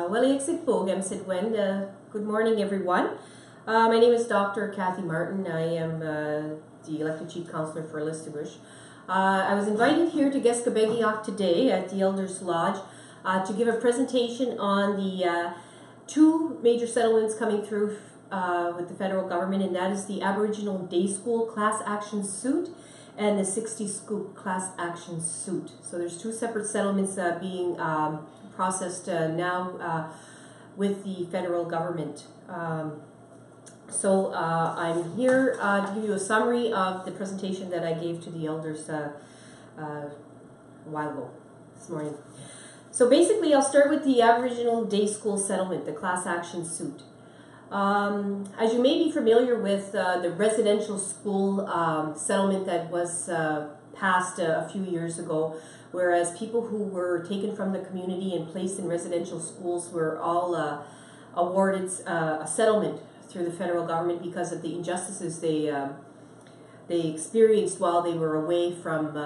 Good morning, everyone. My name is Dr. Cathy Martin. I am the elected Chief Councillor for Listuguj. I was invited here to Gesgapegiag today at the Elders Lodge to give a presentation on the two major settlements coming through with the federal government, and that is the Aboriginal Day School class action suit and the 60's school class action suit. So there's two separate settlements being processed now with the federal government. I'm here to give you a summary of the presentation that I gave to the elders a while ago, this morning. So basically, I'll start with the Aboriginal Day School settlement, the class action suit. As you may be familiar with the residential school settlement that was passed a few years ago, whereas people who were taken from the community and placed in residential schools were all awarded a settlement through the federal government because of the injustices they experienced while they were away from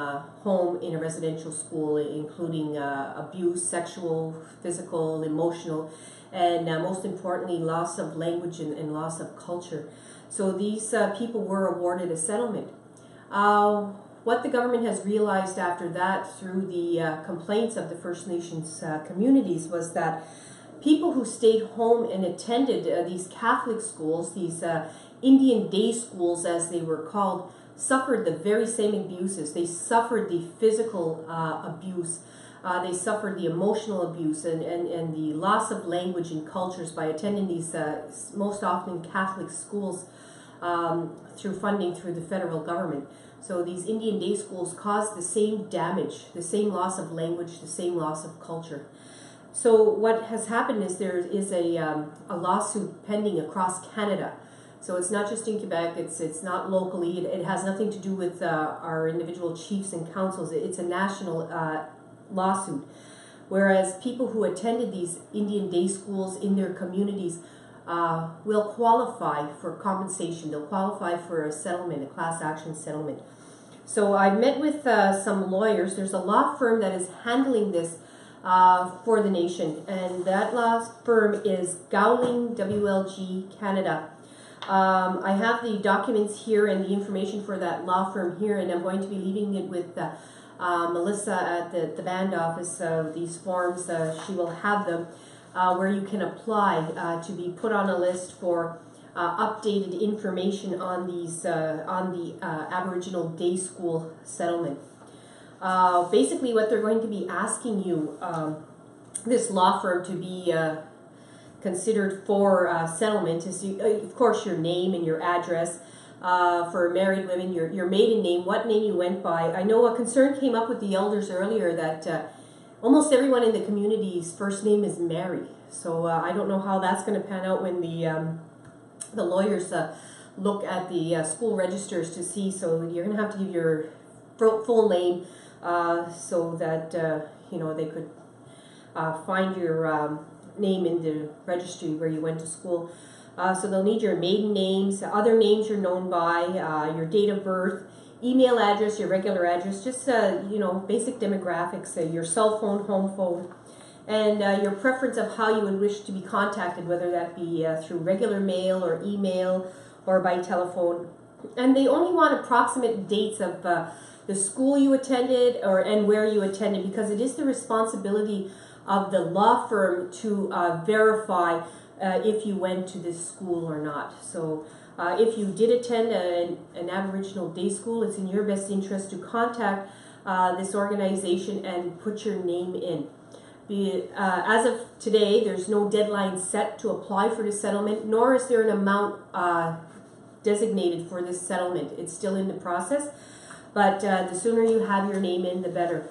home in a residential school, including abuse, sexual, physical, emotional, and most importantly, loss of language and loss of culture. So these people were awarded a settlement. What the government has realized after that through the complaints of the First Nations communities was that people who stayed home and attended these Catholic schools, these Indian day schools as they were called, suffered the very same abuses. They suffered the physical abuse. They suffered the emotional abuse and the loss of language and cultures by attending these most often Catholic schools through funding through the federal government. So these Indian day schools caused the same damage, the same loss of language, the same loss of culture. So what has happened is there is a lawsuit pending across Canada. So it's not just in Quebec, it's not locally, it has nothing to do with our individual chiefs and councils. It's a national lawsuit. Whereas people who attended these Indian day schools in their communities will qualify for compensation. They'll qualify for a settlement, a class action settlement. So I met with some lawyers. There's a law firm that is handling this for the nation, and that law firm is Gowling WLG Canada. I have the documents here and the information for that law firm here, and I'm going to be leaving it with Melissa at the band office. These forms, she will have them where you can apply to be put on a list for updated information on these on the Aboriginal Day School settlement. Basically, what they're going to be asking you, this law firm, to be considered for settlement is, of course, your name and your address. For married women, your maiden name, what name you went by. I know a concern came up with the elders earlier that almost everyone in the community's first name is Mary. So I don't know how that's going to pan out when the lawyers look at the school registers to see. So you're going to have to give your full name so that they could find your name in the registry where you went to school. So they'll need your maiden names, other names you're known by, your date of birth, email address, your regular address, just basic demographics, your cell phone, home phone, and your preference of how you would wish to be contacted, whether that be through regular mail or email or by telephone. And they only want approximate dates of the school you attended and where you attended, because it is the responsibility of the law firm to verify if you went to this school or not. So if you did attend an Aboriginal day school, it's in your best interest to contact this organization and put your name in. As of today, there's no deadline set to apply for the settlement, nor is there an amount designated for this settlement. It's still in the process, but the sooner you have your name in, the better.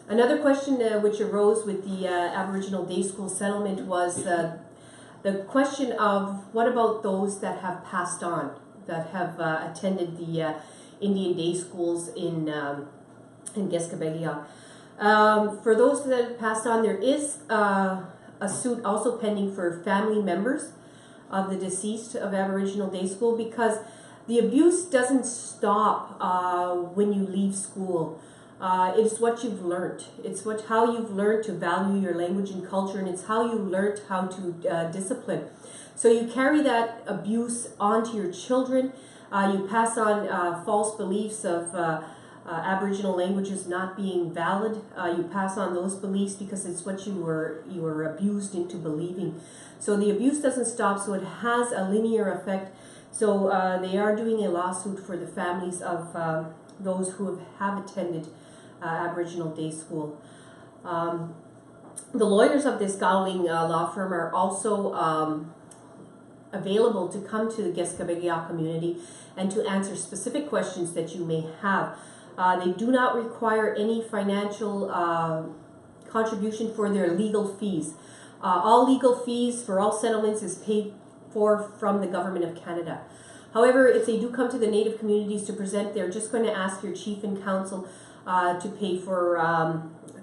Another question which arose with the Aboriginal Day School settlement was the question of what about those that have passed on, that have attended the Indian day schools in Gesgapegiag. For those that have passed on, there is a suit also pending for family members of the deceased of Aboriginal Day School, because the abuse doesn't stop when you leave school. It's what you've learned. It's how you've learned to value your language and culture, and it's how you learned how to discipline. So you carry that abuse onto your children. You pass on false beliefs of Aboriginal languages not being valid. You pass on those beliefs because it's what you were abused into believing. So the abuse doesn't stop, so it has a linear effect. So they are doing a lawsuit for the families of those who have attended Aboriginal day school. The lawyers of this Gowling law firm are also available to come to the Gesgapegiag community and to answer specific questions that you may have. They do not require any financial contribution for their legal fees. All legal fees for all settlements is paid for from the Government of Canada. However, if they do come to the Native communities to present, they're just going to ask your chief and council to pay for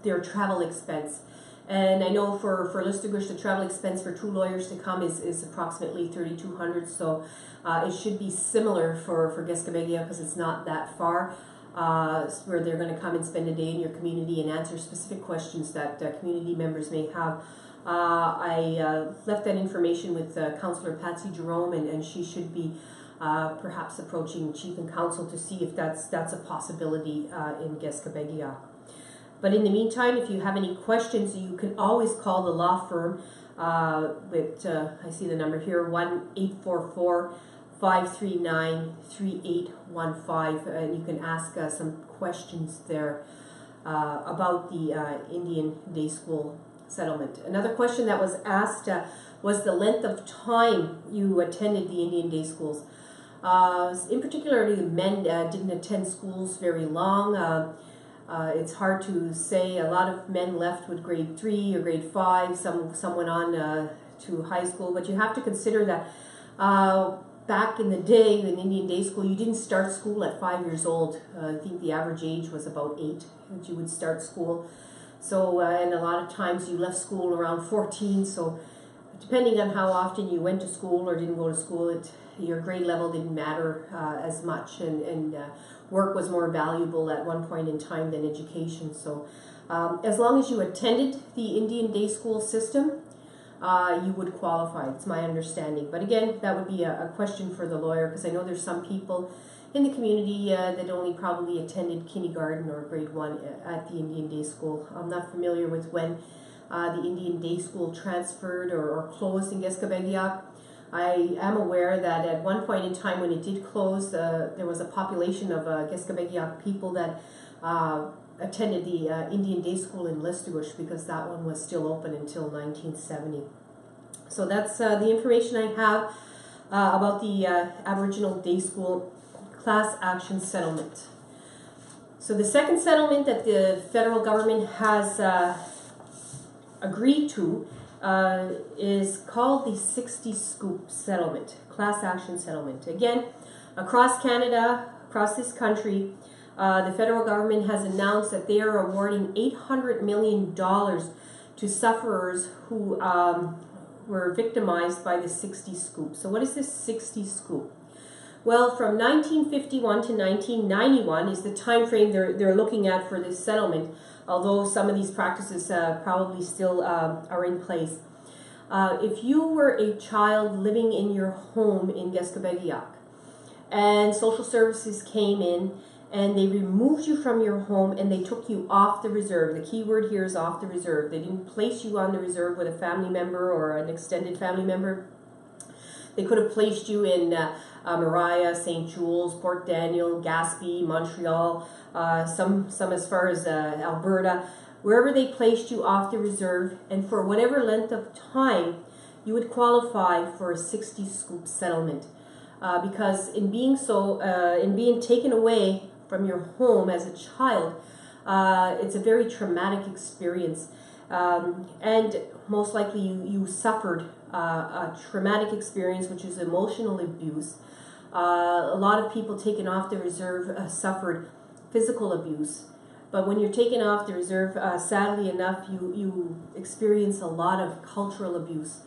their travel expense. And I know for Listuguj, the travel expense for 2 lawyers to come is approximately $3,200. So it should be similar for Gesgapegiag because it's not that far, where they're going to come and spend a day in your community and answer specific questions that community members may have. I left that information with Councillor Patsy Jerome, and she should be perhaps approaching chief and council to see if that's a possibility in Gesgapegiag. But in the meantime, if you have any questions, you can always call the law firm with, I see the number here, 1-844-539-3815, and you can ask some questions there about the Indian day school settlement. Another question that was asked was the length of time you attended the Indian day schools. In particular, the men didn't attend schools very long. It's hard to say. A lot of men left with grade 3 or grade 5. Some went on to high school. But you have to consider that back in the day, in Indian day school, you didn't start school at 5 years old. I think the average age was about 8 that you would start school. So, and a lot of times you left school around 14. So, depending on how often you went to school or didn't go to school, your grade level didn't matter as much, and work was more valuable at one point in time than education. So as long as you attended the Indian day school system, you would qualify. It's my understanding. But again, that would be a question for the lawyer, because I know there's some people in the community that only probably attended kindergarten or grade 1 at the Indian day school. I'm not familiar with when the Indian day school transferred or closed in Gesgapegiag. I am aware that at one point in time when it did close, there was a population of Gesgapegiag people that attended the Indian day school in Listuguj, because that one was still open until 1970. So that's the information I have about the Aboriginal day school class action settlement. So the second settlement that the federal government has agreed to is called the 60's Scoop settlement, class action settlement. Again, across Canada, across this country, the federal government has announced that they are awarding $800 million to sufferers who were victimized by the 60's Scoop. So what is this 60's Scoop? Well, from 1951 to 1991 is the time frame they're looking at for this settlement, although some of these practices probably still are in place. If you were a child living in your home in Gesgapegiag and social services came in and they removed you from your home and they took you off the reserve, the key word here is off the reserve. They didn't place you on the reserve with a family member or an extended family member. They could have placed you in Mariah, St. Jules, Port Daniel, Gaspé, Montreal, some as far as Alberta, wherever they placed you off the reserve, and for whatever length of time, you would qualify for a 60's Scoop settlement. Because in being so, in being taken away from your home as a child, it's a very traumatic experience. And most likely you suffered a traumatic experience, which is emotional abuse. A lot of people taken off the reserve suffered physical abuse. But when you're taken off the reserve, sadly enough, you experience a lot of cultural abuse.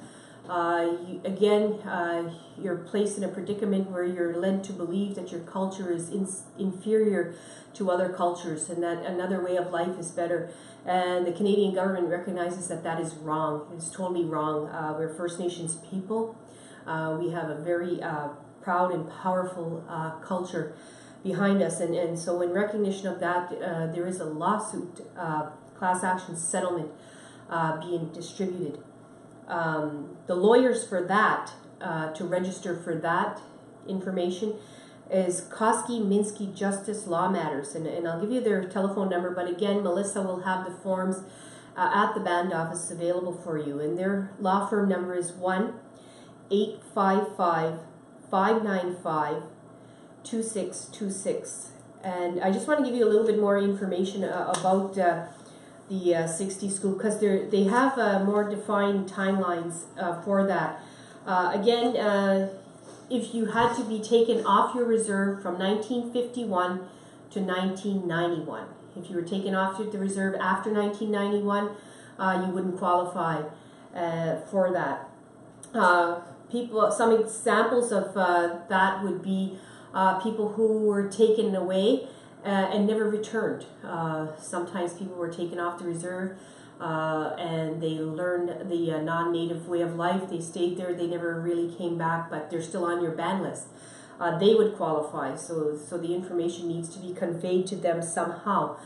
You're placed in a predicament where you're led to believe that your culture is inferior to other cultures and that another way of life is better. And the Canadian government recognizes that that is wrong. It's totally wrong. We're First Nations people. We have a very proud and powerful culture behind us. And so in recognition of that, there is a lawsuit, class action settlement being distributed. The lawyers for that, to register for that information, is Koski Minsky Justice Law Matters. And I'll give you their telephone number, but again, Melissa will have the forms at the band office available for you. And their law firm number is 1-855-595-2626. And I just want to give you a little bit more information about the 60's school, because they have more defined timelines for that. If you had to be taken off your reserve from 1951 to 1991, if you were taken off the reserve after 1991, you wouldn't qualify for that. Some examples of that would be people who were taken away and never returned. Sometimes people were taken off the reserve and they learned the non-native way of life. They stayed there, they never really came back, but they're still on your ban list. They would qualify, so the information needs to be conveyed to them somehow.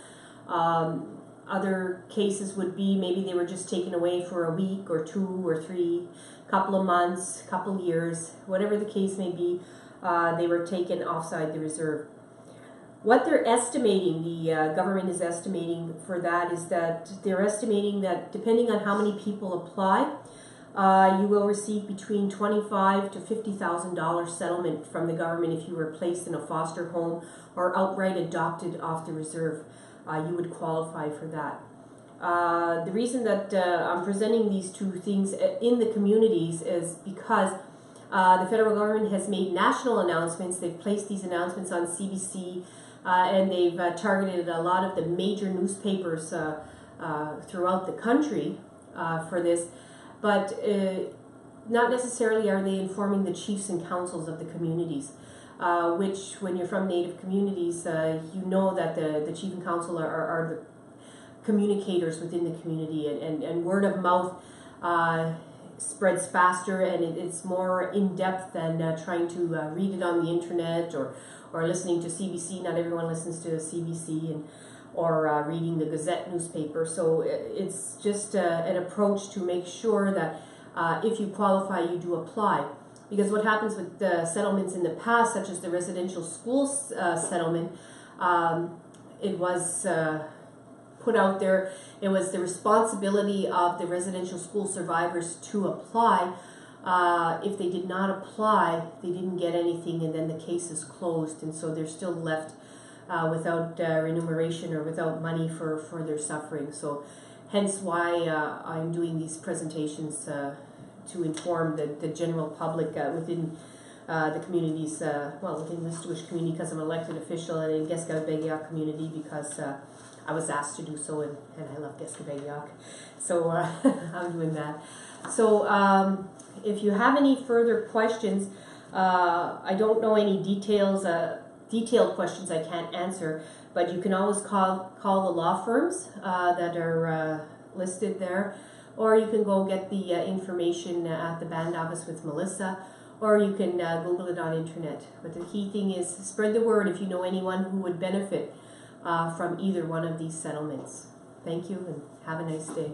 Other cases would be maybe they were just taken away for a week or 2 or 3, couple of months, couple of years, whatever the case may be. They were taken offside the reserve. What they're estimating, the government is estimating for that, is that they're estimating that depending on how many people apply, you will receive between $25,000 to $50,000 settlement from the government if you were placed in a foster home or outright adopted off the reserve. You would qualify for that. The reason that I'm presenting these two things in the communities is because the federal government has made national announcements. They've placed these announcements on CBC, and they've targeted a lot of the major newspapers throughout the country for this, but not necessarily are they informing the chiefs and councils of the communities, which when you're from Native communities, you know that the chief and council are the communicators within the community, and word of mouth spreads faster, and it's more in-depth than trying to read it on the internet or listening to CBC. Not everyone listens to CBC or reading the Gazette newspaper. So it's just an approach to make sure that if you qualify, you do apply. Because what happens with the settlements in the past, such as the residential schools settlement, it was put out there, it was the responsibility of the residential school survivors to apply. If they did not apply, they didn't get anything, and then the case is closed, and so they're still left without remuneration or without money for their suffering. So hence why I'm doing these presentations to inform the general public within the communities, within the Listuguj community because I'm an elected official, and in Gesgapegiag community because I was asked to do so, and I love Gesgapegiag, so I'm doing that. So if you have any further questions, I don't know any detailed questions I can't answer, but you can always call the law firms that are listed there, or you can go get the information at the band office with Melissa, or you can Google it on internet. But the key thing is spread the word if you know anyone who would benefit from either one of these settlements. Thank you, and have a nice day.